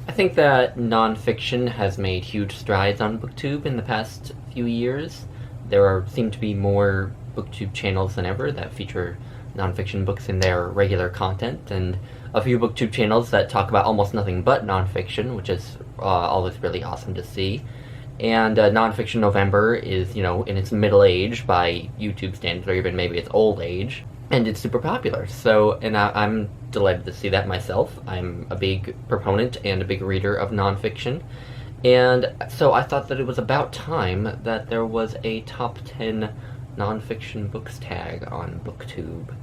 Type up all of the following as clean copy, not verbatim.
I think that nonfiction has made huge strides on BookTube in the past few years. Seem to be more BookTube channels than ever that feature nonfiction books in their regular content, and a few BookTube channels that talk about almost nothing but nonfiction, which is always really awesome to see. And Nonfiction November is, in its middle age by YouTube standards, or even maybe its old age, and it's super popular. So, and I'm delighted to see that myself. I'm a big proponent and a big reader of nonfiction, and so I thought that it was about time that there was a top 10 nonfiction books tag on BookTube.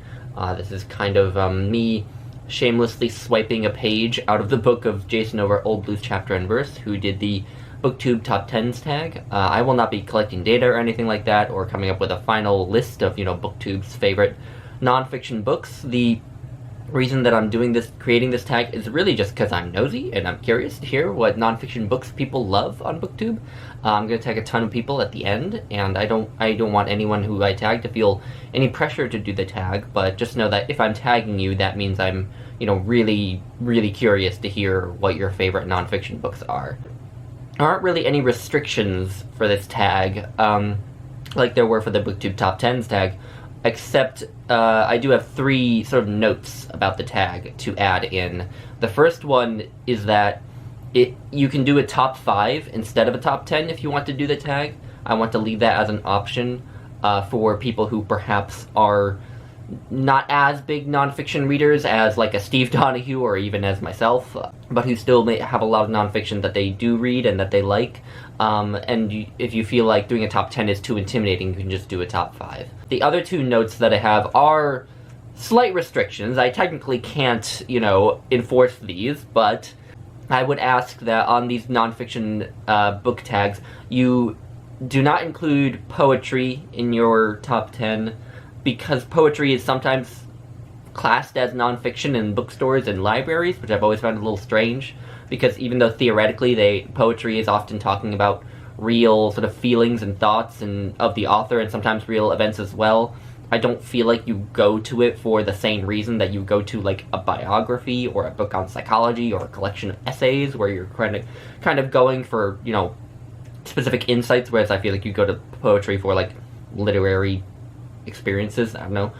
This is kind of me shamelessly swiping a page out of the book of Jason over Old Blues Chapter and Verse, who did the BookTube Top 10s tag. I will not be collecting data or anything like that, or coming up with a final list of, BookTube's favorite nonfiction books. The reason that I'm creating this tag, is really just because I'm nosy and I'm curious to hear what nonfiction books people love on BookTube. I'm going to tag a ton of people at the end, and I don't want anyone who I tag to feel any pressure to do the tag, but just know that if I'm tagging you, that means I'm, really, really curious to hear what your favorite nonfiction books are. There aren't really any restrictions for this tag, like there were for the BookTube Top 10s tag, except I do have 3 sort of notes about the tag to add in. The first one is that you can do a top 5 instead of a top 10 if you want to do the tag. I want to leave that as an option for people who perhaps are not as big nonfiction readers as like a Steve Donoghue or even as myself, but who still may have a lot of nonfiction that they do read and that they like. If you feel like doing a top 10 is too intimidating, you can just do a top 5. The other 2 notes that I have are slight restrictions. I technically can't, enforce these, but I would ask that on these nonfiction book tags, you do not include poetry in your top 10, because poetry is sometimes classed as nonfiction in bookstores and libraries, which I've always found a little strange, because even though theoretically poetry is often talking about real sort of feelings and thoughts of the author, and sometimes real events as well, I don't feel like you go to it for the same reason that you go to like a biography or a book on psychology or a collection of essays, where you're kind of going for, specific insights, whereas I feel like you go to poetry for like literary experiences. I don't know.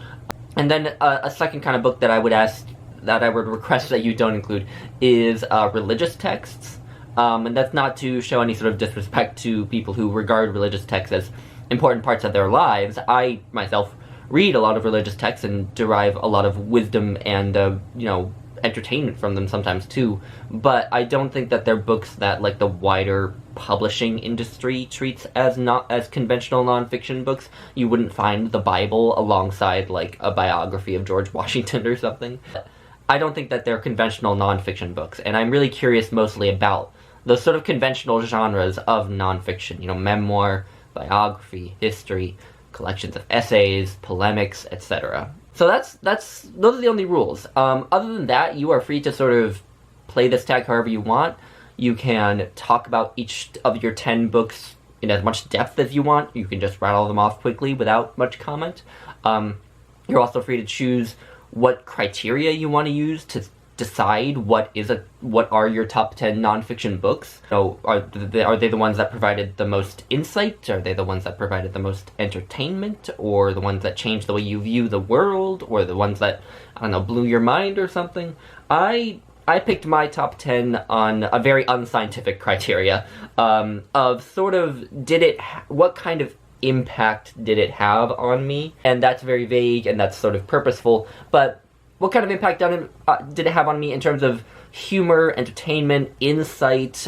And then a second kind of book that I would request that you don't include is religious texts. And that's not to show any sort of disrespect to people who regard religious texts as important parts of their lives. I myself read a lot of religious texts and derive a lot of wisdom and entertainment from them sometimes too, but I don't think that they're books that like the wider publishing industry treats as not as conventional nonfiction books. You wouldn't find the Bible alongside like a biography of George Washington or something. I don't think that they're conventional nonfiction books, and I'm really curious mostly about those sort of conventional genres of nonfiction, memoir, biography, history, collections of essays, polemics, etc. So those are the only rules. Other than that, you are free to sort of play this tag however you want. You can talk about each of your 10 books in as much depth as you want. You can just rattle them off quickly without much comment. You're also free to choose what criteria you want to use to decide what are your top 10 nonfiction books. So are they the ones that provided the most insight? Are they the ones that provided the most entertainment? Or the ones that changed the way you view the world? Or the ones that, blew your mind or something? I picked my top 10 on a very unscientific criteria of sort of what kind of impact did it have on me? And that's very vague and that's sort of purposeful, but what kind of impact did it have on me in terms of humor, entertainment, insight,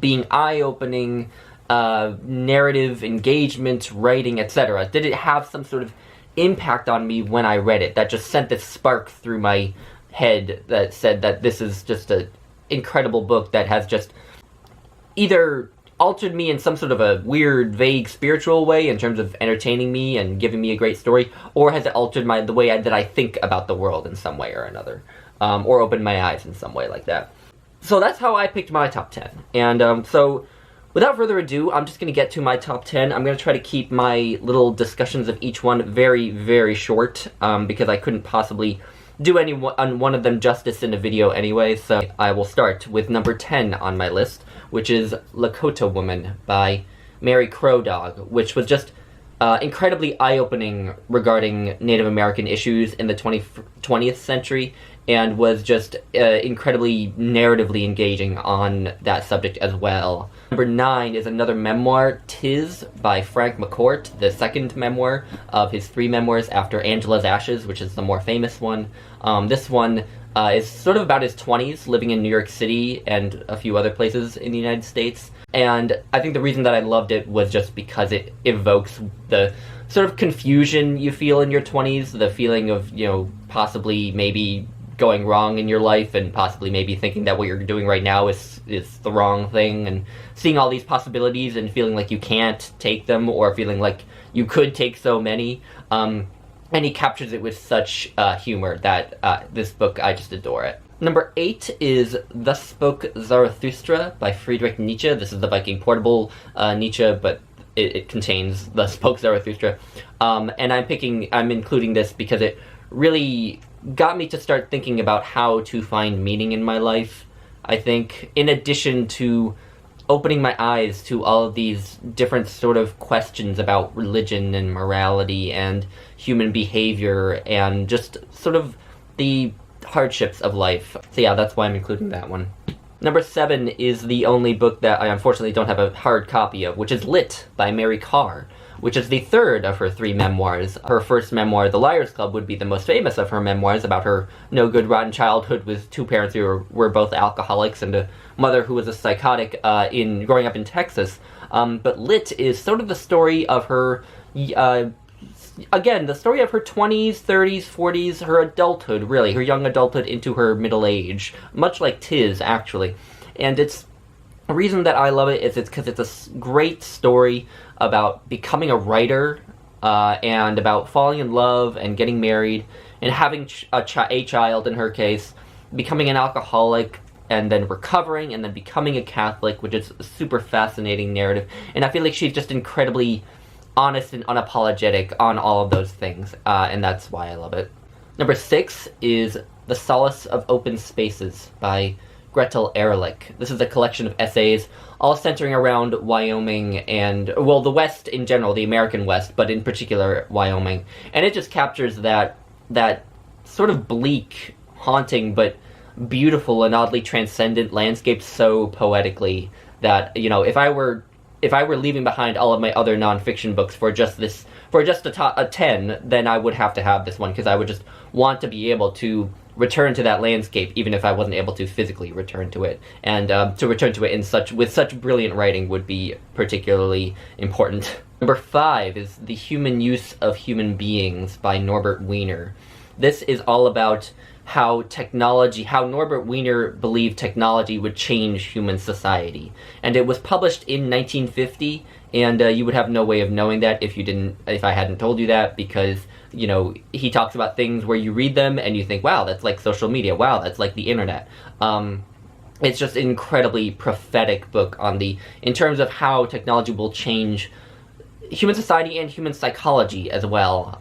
being eye-opening, narrative, engagement, writing, etc.? Did it have some sort of impact on me when I read it that just sent this spark through my head that said that this is just an incredible book that has just either altered me in some sort of a weird, vague, spiritual way in terms of entertaining me and giving me a great story, or has it altered the way that I think about the world in some way or another, or opened my eyes in some way like that. So that's how I picked my top 10. And so without further ado, I'm just going to get to my top 10. I'm going to try to keep my little discussions of each one very, very short, because I couldn't possibly do one of them justice in a video anyway, so I will start with number 10 on my list, which is Lakota Woman by Mary Crow Dog, which was just incredibly eye-opening regarding Native American issues in the 20th century, and was just incredibly narratively engaging on that subject as well. Number 9 is another memoir, Tis, by Frank McCourt, the second memoir of his 3 memoirs after Angela's Ashes, which is the more famous one. This one is sort of about his 20s, living in New York City and a few other places in the United States. And I think the reason that I loved it was just because it evokes the sort of confusion you feel in your 20s, the feeling of, possibly maybe going wrong in your life, and possibly maybe thinking that what you're doing right now is the wrong thing, and seeing all these possibilities and feeling like you can't take them, or feeling like you could take so many. And he captures it with such humor that this book, I just adore it. Number 8 is Thus Spoke Zarathustra by Friedrich Nietzsche. This is the Viking Portable Nietzsche, but it contains Thus Spoke Zarathustra. And I'm including this because it really got me to start thinking about how to find meaning in my life. I think, in addition to opening my eyes to all of these different sort of questions about religion and morality and human behavior and just sort of the hardships of life. So yeah, that's why I'm including that one. Number 7 is the only book that I unfortunately don't have a hard copy of, which is Lit by Mary Karr, which is the third of her 3 memoirs. Her first memoir, The Liars Club, would be the most famous of her memoirs, about her no-good, rotten childhood with 2 parents who were both alcoholics and a mother who was a psychotic in growing up in Texas. But Lit is sort of the story of her, again, the story of her 20s, 30s, 40s, her adulthood, really, her young adulthood into her middle age, much like Tis, actually. And it's the reason that I love it is because it's a great story about becoming a writer, and about falling in love and getting married and having a child, in her case, becoming an alcoholic and then recovering and then becoming a Catholic, which is a super fascinating narrative. And I feel like she's just incredibly honest and unapologetic on all of those things, and that's why I love it. Number 6 is The Solace of Open Spaces by Gretel Ehrlich. This is a collection of essays, all centering around Wyoming and, well, the West in general, the American West, but in particular Wyoming. And it just captures that sort of bleak, haunting, but beautiful and oddly transcendent landscape so poetically that, if I were leaving behind all of my other nonfiction books for just a 10, then I would have to have this one, because I would just want to be able to return to that landscape, even if I wasn't able to physically return to it. And to return to it with such brilliant writing would be particularly important. Number 5 is The Human Use of Human Beings by Norbert Wiener. This is all about how Norbert Wiener believed technology would change human society. And it was published in 1950, and you would have no way of knowing that if I hadn't told you that, because, he talks about things where you read them and you think, wow, that's like social media, wow, that's like the internet. It's just an incredibly prophetic book in terms of how technology will change human society and human psychology as well,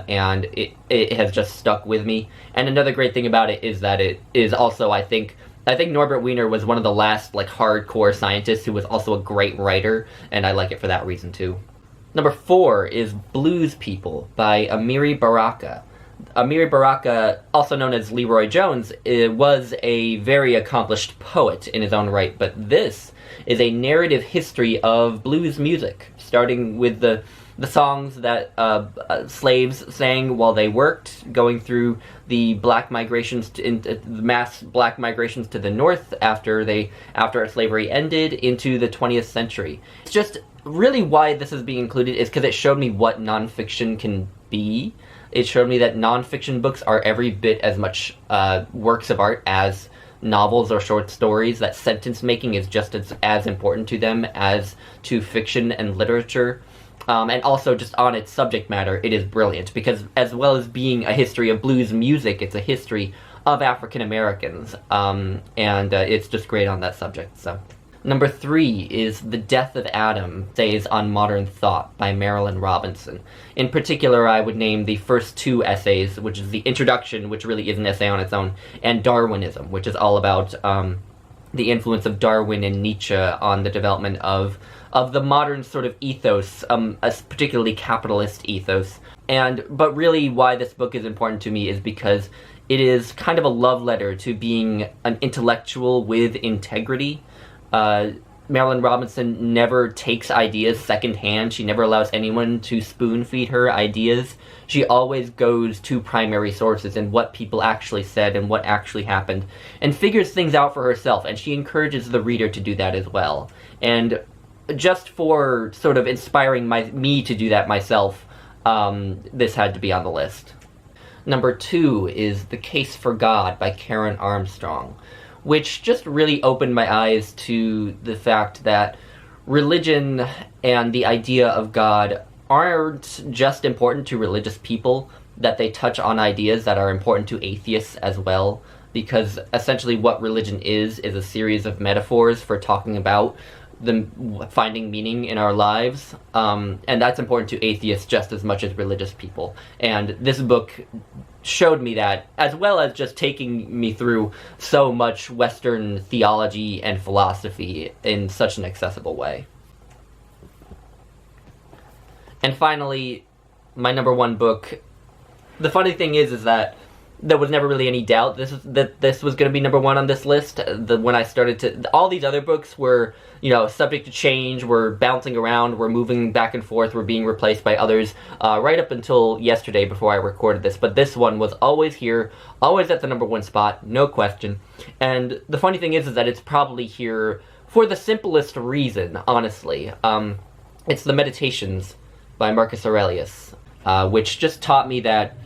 and it has just stuck with me. And another great thing about it is that it is also, I think Norbert Wiener was one of the last hardcore scientists who was also a great writer, and I like it for that reason too. Number 4 is Blues People by Amiri Baraka. Amiri Baraka, also known as Leroy Jones, was a very accomplished poet in his own right, but this is a narrative history of blues music, starting with the songs that slaves sang while they worked, going through the black migrations the mass black migrations to the north after slavery ended, into the 20th century. It's just really why this is being included is because it showed me what nonfiction can be. It showed me that nonfiction books are every bit as much works of art as novels or short stories, that sentence making is just as important to them as to fiction and literature. And also, just on its subject matter, it is brilliant, because as well as being a history of blues music, it's a history of African Americans, and it's just great on that subject. So, Number 3 is The Death of Adam, Essays on Modern Thought by Marilynne Robinson. In particular, I would name the first 2 essays, which is the introduction, which really is an essay on its own, and Darwinism, which is all about the influence of Darwin and Nietzsche on the development of the modern sort of ethos, a particularly capitalist ethos. But really why this book is important to me is because it is kind of a love letter to being an intellectual with integrity. Marilynne Robinson never takes ideas secondhand. She never allows anyone to spoon-feed her ideas. She always goes to primary sources and what people actually said and what actually happened, and figures things out for herself, and she encourages the reader to do that as well. And just for sort of inspiring me to do that myself, this had to be on the list. Number 2 is The Case for God by Karen Armstrong, which just really opened my eyes to the fact that religion and the idea of God aren't just important to religious people, that they touch on ideas that are important to atheists as well, because essentially what religion is a series of metaphors for talking about finding meaning in our lives, and that's important to atheists just as much as religious people. And this book showed me that, as well as just taking me through so much Western theology and philosophy in such an accessible way. And finally, my number 1 book. The funny thing is that there was never really any doubt that this was going to be number 1 on this list. When I started to, all these other books were, subject to change, were bouncing around, were moving back and forth, were being replaced by others, right up until yesterday before I recorded this. But this one was always here, always at the number 1 spot, no question. And the funny thing is that it's probably here for the simplest reason, honestly. It's The Meditations by Marcus Aurelius, which just taught me that,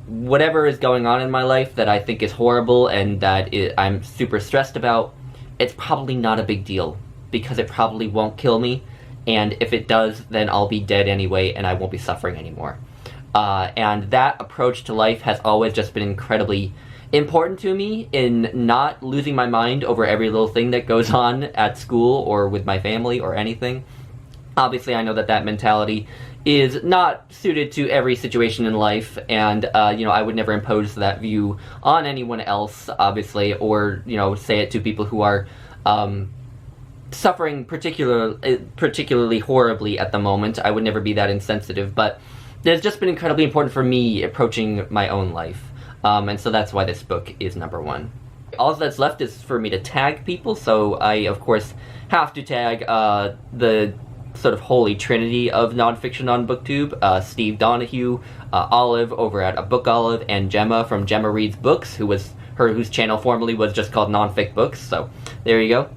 whatever is going on in my life that I think is horrible and that I'm super stressed about, it's probably not a big deal, because it probably won't kill me, and if it does, then I'll be dead anyway and I won't be suffering anymore. And that approach to life has always just been incredibly important to me in not losing my mind over every little thing that goes on at school or with my family or anything. Obviously, I know that mentality is not suited to every situation in life, and, I would never impose that view on anyone else, obviously, or, say it to people who are, suffering particularly horribly at the moment. I would never be that insensitive, but it's just been incredibly important for me approaching my own life, and so that's why this book is number 1. All that's left is for me to tag people, so I, of course, have to tag, the sort of holy trinity of nonfiction on BookTube, Steve Donoghue, Olive over at abookolive, and Gemma from Gemma Reads Books, whose channel formerly was just called Nonfic Books, so there you go.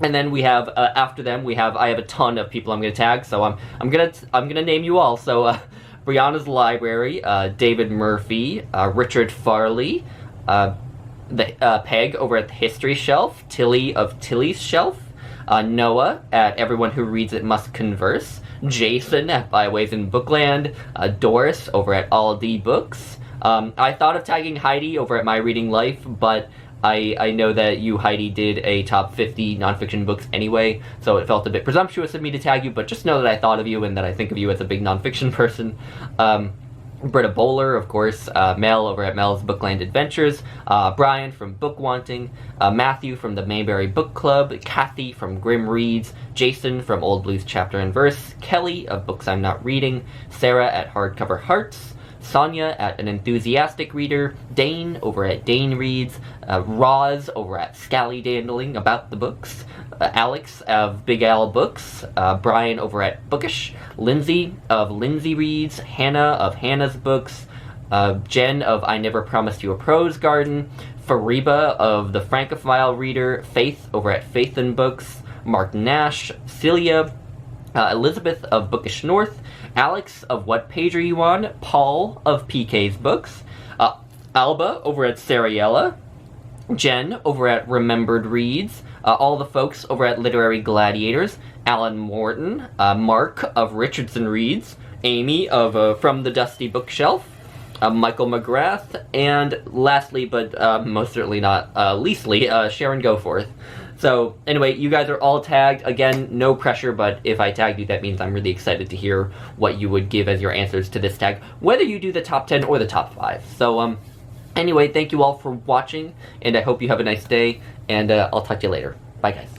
And then we have, after them, I have a ton of people I'm going to tag, so I'm gonna name you all. So, Brianna's Library, David Murphy, Richard Farley, Peg over at the History Shelf, Tilly of Tilly's Shelf, Noah at Everyone Who Reads It Must Converse, Jason at Byways and Bookland, Doris over at All D Books. I thought of tagging Heidi over at My Reading Life, but I know that you, Heidi, did a top 50 nonfiction books anyway, so it felt a bit presumptuous of me to tag you, but just know that I thought of you and that I think of you as a big nonfiction person. Britta Bohler, of course, Mel over at Mel's Bookland Adventures, Brian from Bookwanting, Matthew from the Mayberry Bookclub, Kathy from Grimm Reads, Jason from Old Blues Chapter and Verse, Kelly of Books I'm Not Reading, Sarah at Hardcover Hearts, Sonya at An Enthusiastic Reader, Dane over at Dane Reads, Roz over at Scallydandling About the Books, Alex of Big Al Books, Brian over at Bookish, Lindsay of Lindsay Reads, Hannah of Hannah's Books, Jen of I Never Promised You a Prose Garden, Fariba of The Francophile Reader, Faith over at Faith and Books, Mark Nash, Celia, Elizabeth of Bookish North, Alex of What Page Are You On, Paul of PK's Books, Alba over at Sariella, Jen over at Remembered Reads, all the folks over at Literary Gladiators, Alan Morton, Mark of Richardson Reads, Amy of From the Dusty Bookshelf, Michael McGrath, and lastly, but most certainly not leastly, Sharon Goforth. So anyway, you guys are all tagged. Again, no pressure, but if I tagged you, that means I'm really excited to hear what you would give as your answers to this tag, whether you do the top 10 or the top 5. So anyway, thank you all for watching, and I hope you have a nice day, and I'll talk to you later. Bye, guys.